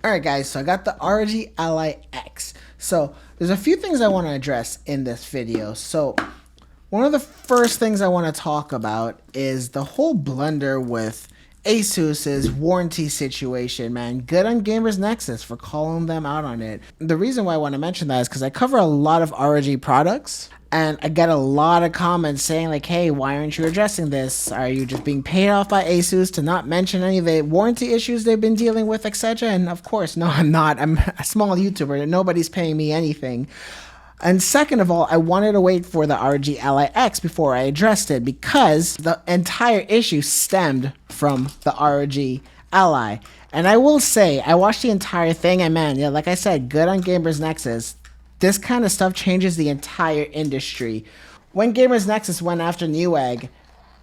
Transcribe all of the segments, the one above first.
Alright guys, so I got the ROG Ally X. So there's a few things I want to address in this video. So one of the first things I want to talk about is the whole blunder with Asus's warranty situation, man. Good on Gamers Nexus for calling them out on it. The reason why I want to mention that is because I cover a lot of ROG products, and I get a lot of comments saying like, hey, why aren't you addressing this? Are you just being paid off by Asus to not mention any of the warranty issues they've been dealing with, etc.? And of course, no, I'm not. I'm a small YouTuber. Nobody's paying me anything. And second of all, I wanted to wait for the ROG Ally X before I addressed it because the entire issue stemmed from the ROG Ally. And I will say, I watched the entire thing, and man, yeah, like I said, good on Gamers Nexus. This kind of stuff changes the entire industry. When Gamers Nexus went after Newegg,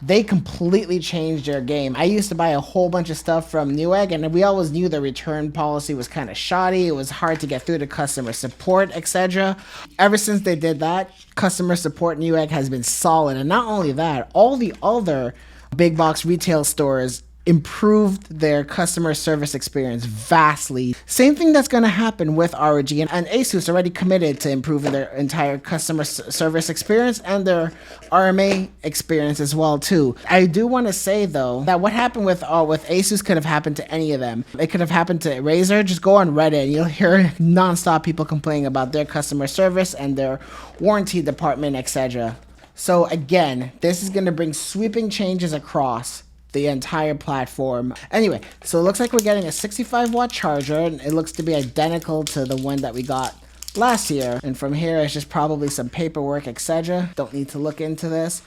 they completely changed their game. I used to buy a whole bunch of stuff from Newegg, and we always knew the return policy was kind of shoddy. It was hard to get through to customer support, etc. Ever since they did that, customer support Newegg has been solid. And not only that, all the other big box retail stores improved their customer service experience vastly. Same thing that's going to happen with ROG, and Asus already committed to improving their entire customer service experience and their RMA experience as well too. I do want to say though that what happened with Asus could have happened to any of them. It could have happened to Razer. Just go on Reddit and you'll hear non-stop people complaining about their customer service and their warranty department, etc. So again, this is going to bring sweeping changes across the entire platform. Anyway, so it looks like we're getting a 65 watt charger, and it looks to be identical to the one that we got last year. And from here, it's just probably some paperwork, etc. Don't need to look into this.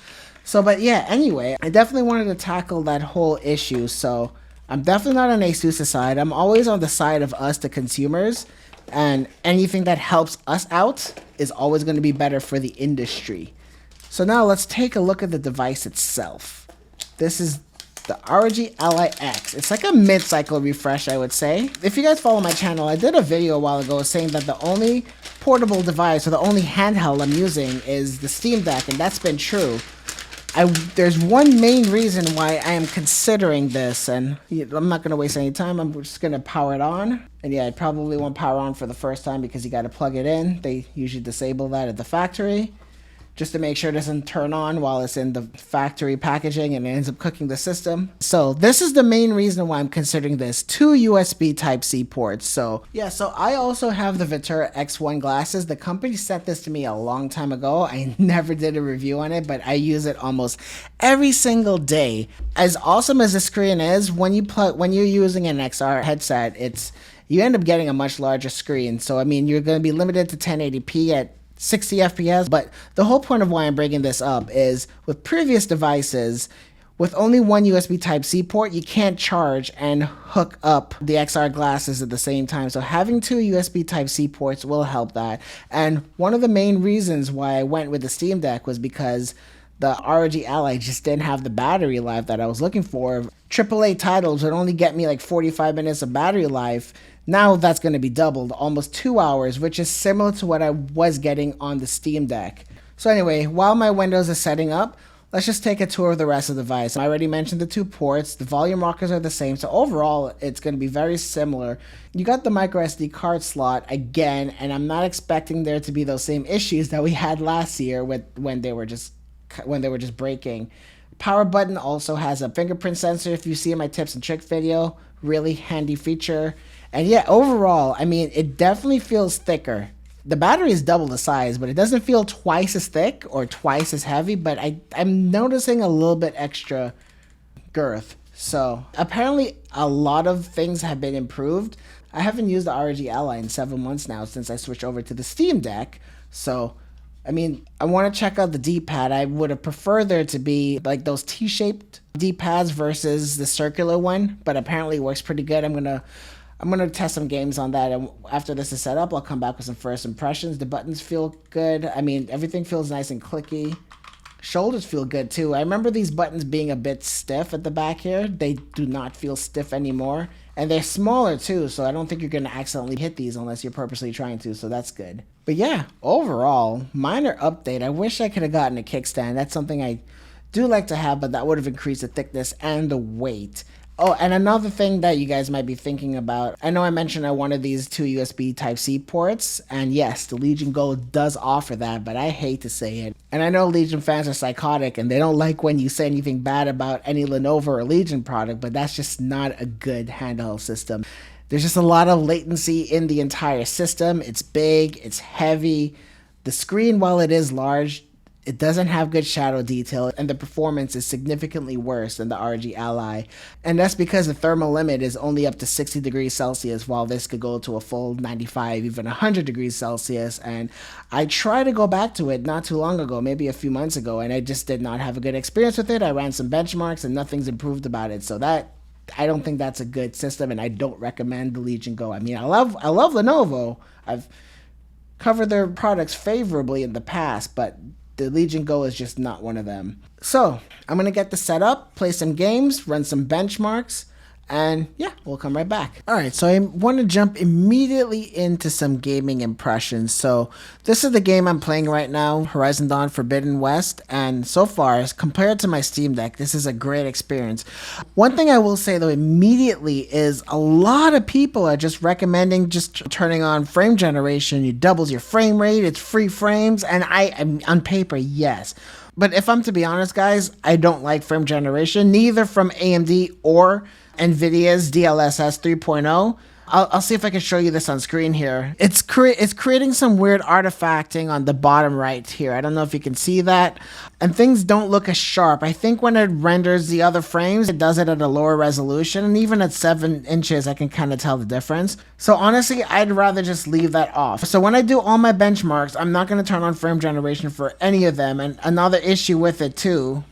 So, but yeah, anyway, I definitely wanted to tackle that whole issue. So I'm definitely not on Asus' side. I'm always on the side of us, the consumers, and anything that helps us out is always going to be better for the industry. So now let's take a look at the device itself. This is the ROG Ally X. It's like a mid-cycle refresh, I would say. If you guys follow my channel, I did a video a while ago saying that the only portable device or the only handheld I'm using is the Steam Deck, and that's been true. There's one main reason why I am considering this, and I'm not going to waste any time. I'm just going to power it on. And yeah, I probably won't power on for the first time because you got to plug it in. They usually disable that at the factory, just to make sure it doesn't turn on while it's in the factory packaging and it ends up cooking the system. So this is the main reason why I'm considering this. 2 USB Type-C ports. So yeah, so I also have the Vitura X1 glasses. The company sent this to me a long time ago. I never did a review on it, but I use it almost every single day. As awesome as the screen is, when you're using an XR headset, you end up getting a much larger screen. So I mean, you're going to be limited to 1080p at 60 FPS, but the whole point of why I'm bringing this up is with previous devices, with only one USB Type-C port, you can't charge and hook up the XR glasses at the same time. So having 2 USB Type-C ports will help that. And one of the main reasons why I went with the Steam Deck was because the ROG Ally just didn't have the battery life that I was looking for. AAA titles would only get me like 45 minutes of battery life. Now that's going to be doubled, almost 2 hours, which is similar to what I was getting on the Steam Deck. So anyway, while my Windows is setting up, let's just take a tour of the rest of the device. I already mentioned the 2 ports. The volume rockers are the same, so overall it's going to be very similar. You got the micro SD card slot again, and I'm not expecting there to be those same issues that we had last year when they were just breaking. Power button also has a fingerprint sensor. If you see in my tips and trick video, really handy feature. And yeah, overall, I mean, it definitely feels thicker. The battery is double the size, but it doesn't feel twice as thick or twice as heavy, but I'm noticing a little bit extra girth. So apparently a lot of things have been improved. I haven't used the ROG Ally in 7 months now since I switched over to the Steam Deck. So I mean, I want to check out the D-pad. I would have preferred there to be like those T-shaped D-pads versus the circular one, but apparently it works pretty good. I'm gonna test some games on that, and after this is set up, I'll come back with some first impressions. The buttons feel good. I mean, everything feels nice and clicky. Shoulders feel good too. I remember these buttons being a bit stiff at the back here. They do not feel stiff anymore. And they're smaller too, so I don't think you're going to accidentally hit these unless you're purposely trying to, so that's good. But yeah, overall, minor update. I wish I could have gotten a kickstand. That's something I do like to have, but that would have increased the thickness and the weight. Oh, and another thing that you guys might be thinking about, I know I mentioned I wanted these two USB Type-C ports, and yes, the Legion Go does offer that, but I hate to say it. And I know Legion fans are psychotic, and they don't like when you say anything bad about any Lenovo or Legion product, but that's just not a good handheld system. There's just a lot of latency in the entire system. It's big, it's heavy. The screen, while it is large, it doesn't have good shadow detail, and the performance is significantly worse than the ROG Ally. And that's because the thermal limit is only up to 60 degrees Celsius, while this could go to a full 95, even 100 degrees Celsius. And I tried to go back to it not too long ago, maybe a few months ago, and I just did not have a good experience with it. I ran some benchmarks and nothing's improved about it. So I don't think that's a good system, and I don't recommend the Legion Go. I mean, I love Lenovo. I've covered their products favorably in the past, but the Legion Go is just not one of them. So I'm going to get the setup, play some games, run some benchmarks, and yeah, we'll come right back. All right, so I want to jump immediately into some gaming impressions. So this is the game I'm playing right now, Horizon Dawn Forbidden West, and so far, as compared to my Steam Deck, this is a great experience. One thing I will say though immediately is a lot of people are just recommending just turning on frame generation. It doubles your frame rate, it's free frames, and I'm on paper, yes. But if I'm to be honest, guys, I don't like frame generation, neither from AMD or NVIDIA's DLSS 3.0. I'll see if I can show you this on screen here. It's creating some weird artifacting on the bottom right here. I don't know if you can see that. And things don't look as sharp. I think when it renders the other frames, it does it at a lower resolution. And even at 7 inches, I can kind of tell the difference. So honestly, I'd rather just leave that off. So when I do all my benchmarks, I'm not going to turn on frame generation for any of them. And another issue with it too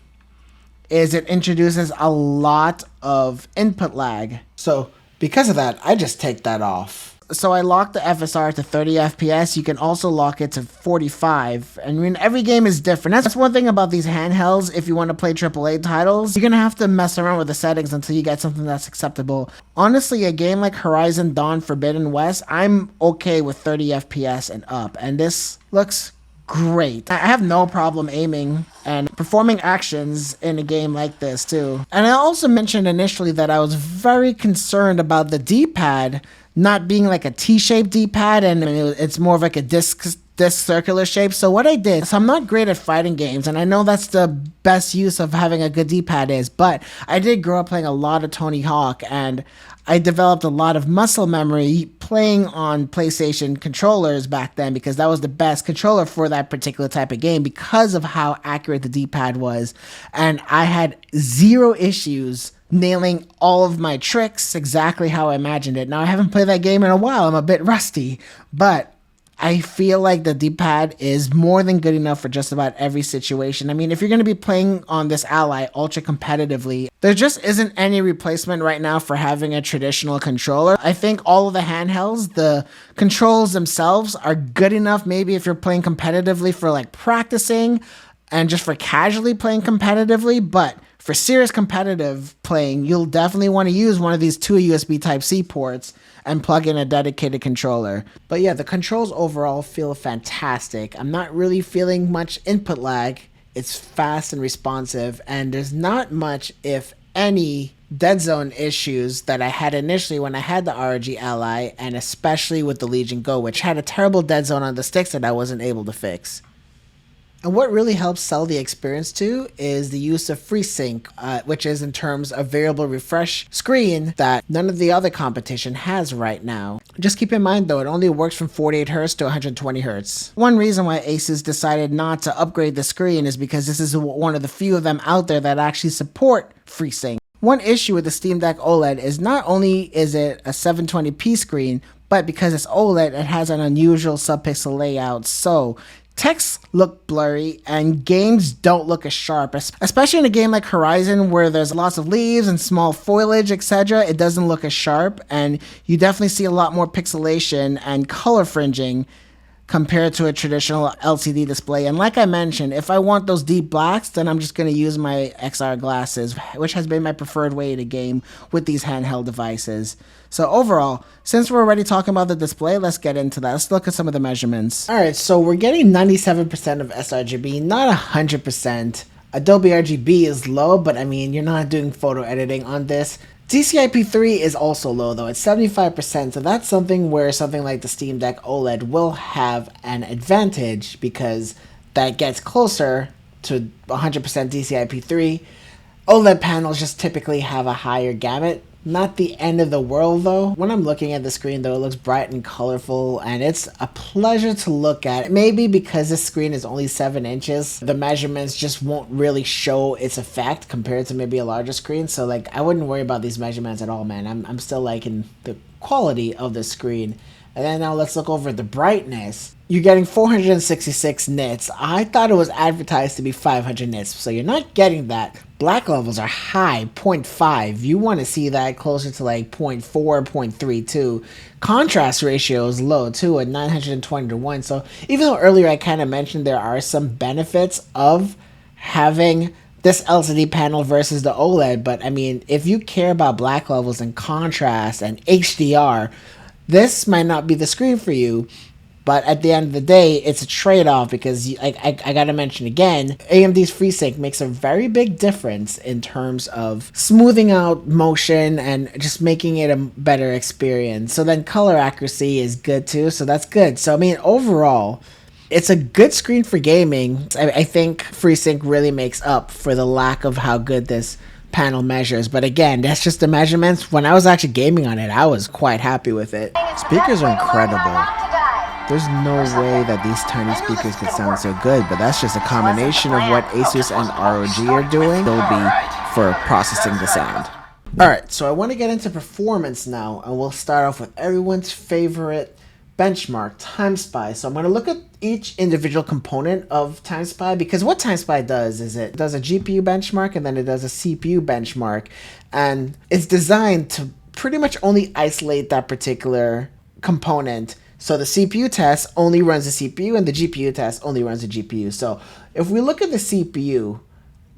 is it introduces a lot of input lag. So because of that, I just take that off. So I lock the FSR to 30 FPS. You can also lock it to 45. I mean, every game is different. That's one thing about these handhelds. If you want to play AAA titles, you're going to have to mess around with the settings until you get something that's acceptable. Honestly, a game like Horizon Dawn Forbidden West, I'm okay with 30 FPS and up. And this looks great. I have no problem aiming and performing actions in a game like this too. And I also mentioned initially that I was very concerned about the D-pad not being like a T-shaped D-pad, and it's more of like a disc circular shape. So what I did, so I'm not great at fighting games, and I know that's the best use of having a good D-pad is, but I did grow up playing a lot of Tony Hawk, and I developed a lot of muscle memory playing on PlayStation controllers back then, because that was the best controller for that particular type of game because of how accurate the D-pad was. And I had zero issues nailing all of my tricks exactly how I imagined it. Now, I haven't played that game in a while. I'm a bit rusty, but I feel like the D-pad is more than good enough for just about every situation. I mean, if you're going to be playing on this Ally ultra competitively, there just isn't any replacement right now for having a traditional controller. I think all of the handhelds, the controls themselves are good enough maybe if you're playing competitively for like practicing and just for casually playing competitively, but for serious competitive playing, you'll definitely want to use one of these two USB Type-C ports and plug in a dedicated controller. But yeah, the controls overall feel fantastic. I'm not really feeling much input lag. It's fast and responsive, and there's not much, if any, dead zone issues that I had initially when I had the ROG Ally, and especially with the Legion Go, which had a terrible dead zone on the sticks that I wasn't able to fix. And what really helps sell the experience too is the use of Freesync, which is in terms of variable refresh screen that none of the other competition has right now. Just keep in mind though, it only works from 48 Hz to 120 Hz. One reason why Asus decided not to upgrade the screen is because this is one of the few of them out there that actually support Freesync. One issue with the Steam Deck OLED is not only is it a 720p screen, but because it's OLED, it has an unusual subpixel layout, so texts look blurry and games don't look as sharp, especially in a game like Horizon where there's lots of leaves and small foliage, etc. It doesn't look as sharp, and you definitely see a lot more pixelation and color fringing compared to a traditional LCD display. And like I mentioned, if I want those deep blacks, then I'm just going to use my XR glasses, which has been my preferred way to game with these handheld devices. So overall, since we're already talking about the display, let's get into that. Let's look at some of the measurements. All right, so we're getting 97% of sRGB, not 100%. Adobe RGB is low, but I mean, you're not doing photo editing on this. DCI-P3 is also low though, it's 75%, so that's something where something like the Steam Deck OLED will have an advantage because that gets closer to 100% DCI-P3. OLED panels just typically have a higher gamut. Not the end of the world though. When I'm looking at the screen though, it looks bright and colorful and it's a pleasure to look at. Maybe because this screen is only 7 inches, the measurements just won't really show its effect compared to maybe a larger screen. So like, I wouldn't worry about these measurements at all, man. I'm still liking the quality of the screen. And then now let's look over the brightness. You're getting 466 nits. I thought it was advertised to be 500 nits, so you're not getting that. Black levels are high, 0.5. You want to see that closer to like 0.4, 0.32. Contrast ratio is low too at 920 to 1. So even though earlier I kind of mentioned there are some benefits of having this LCD panel versus the OLED, but I mean, if you care about black levels and contrast and HDR, this might not be the screen for you. But at the end of the day, it's a trade-off because I gotta mention again, AMD's Freesync makes a very big difference in terms of smoothing out motion and just making it a better experience. So then color accuracy is good too, so that's good. So I mean, overall, it's a good screen for gaming. I think Freesync really makes up for the lack of how good this panel measures, but again, that's just the measurements. When I was actually gaming on it, I was quite happy with it. Speakers are incredible. There's no way that these tiny speakers could sound so good, but that's just a combination of what Asus and ROG are doing. They'll be for processing the sound. Alright, so I want to get into performance now, and we'll start off with everyone's favorite benchmark, TimeSpy. So I'm going to look at each individual component of TimeSpy, because what TimeSpy does is it does a GPU benchmark and then it does a CPU benchmark, and it's designed to pretty much only isolate that particular component. So the CPU test only runs the CPU and the GPU test only runs the GPU. So if we look at the CPU,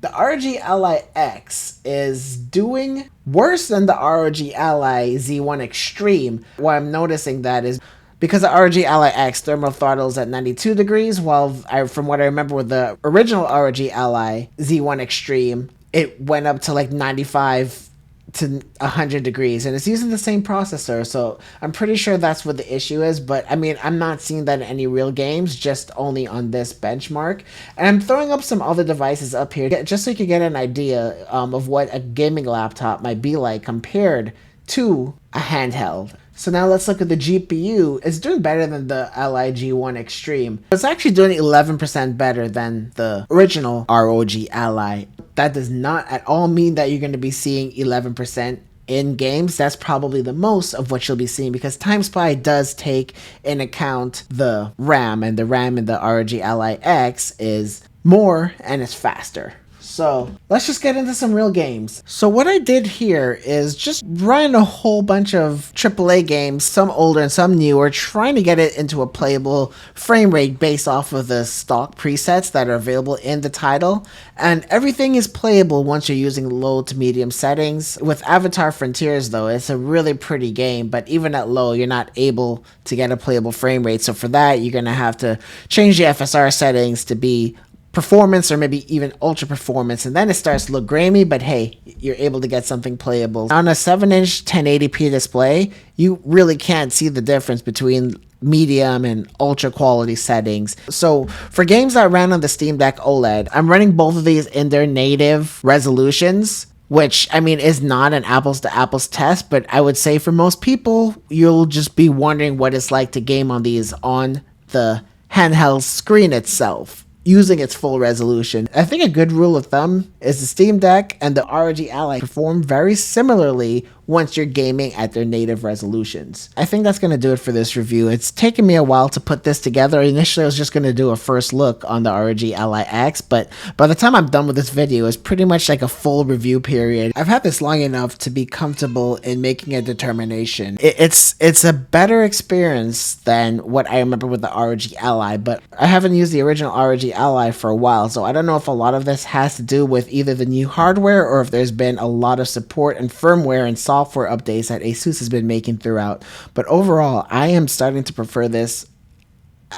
the ROG Ally X is doing worse than the ROG Ally Z1 Extreme. Why I'm noticing that is because the ROG Ally X thermal throttles at 92 degrees, while from what I remember with the original ROG Ally Z1 Extreme, it went up to like 95 to 100 degrees, and it's using the same processor, so I'm pretty sure that's what the issue is. But I mean, I'm not seeing that in any real games, just only on this benchmark. And I'm throwing up some other devices up here just so you can get an idea of what a gaming laptop might be like compared to a handheld. So now let's look at the GPU. It's doing better than the Ally G1 Extreme. It's actually doing 11% better than the original ROG Ally. That does not at all mean that you're going to be seeing 11% in games. That's probably the most of what you'll be seeing, because TimeSpy does take in account the RAM, and the RAM in the ROG Ally X is more and it's faster. So let's just get into some real games. So what I did here is just run a whole bunch of AAA games, some older and some newer, trying to get it into a playable frame rate based off of the stock presets that are available in the title. And everything is playable once you're using low to medium settings. With Avatar Frontiers though, it's a really pretty game, but even at low, you're not able to get a playable frame rate. So for that, you're gonna have to change the FSR settings to be performance or maybe even ultra performance, and then it starts to look grainy, but hey, you're able to get something playable. On a 7-inch 1080p display, you really can't see the difference between medium and ultra quality settings. So for games that ran on the Steam Deck OLED, I'm running both of these in their native resolutions, which I mean is not an apples to apples test, but I would say for most people, you'll just be wondering what it's like to game on these on the handheld screen itself, using its full resolution. I think a good rule of thumb is the Steam Deck and the ROG Ally perform very similarly once you're gaming at their native resolutions. I think that's going to do it for this review. It's taken me a while to put this together. Initially, I was just going to do a first look on the ROG Ally X, but by the time I'm done with this video, it's pretty much like a full review period. I've had this long enough to be comfortable in making a determination. It's a better experience than what I remember with the ROG Ally, but I haven't used the original ROG Ally for a while, so I don't know if a lot of this has to do with either the new hardware or if there's been a lot of support and firmware and software updates that Asus has been making throughout. But overall, I am starting to prefer this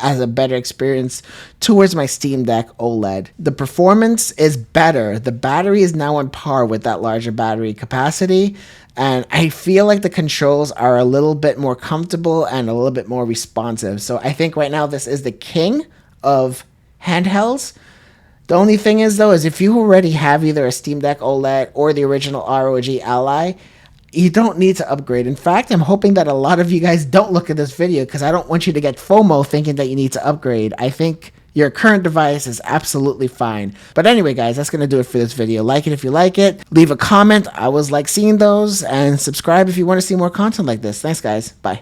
as a better experience towards my Steam Deck OLED. The performance is better. The battery is now on par with that larger battery capacity. And I feel like the controls are a little bit more comfortable and a little bit more responsive. So I think right now this is the king of handhelds. The only thing is, though, is if you already have either a Steam Deck OLED or the original ROG Ally, you don't need to upgrade. In fact, I'm hoping that a lot of you guys don't look at this video because I don't want you to get FOMO thinking that you need to upgrade. I think your current device is absolutely fine. But anyway, guys, that's going to do it for this video. Like it if you like it. Leave a comment. I always like seeing those. And subscribe if you want to see more content like this. Thanks, guys. Bye.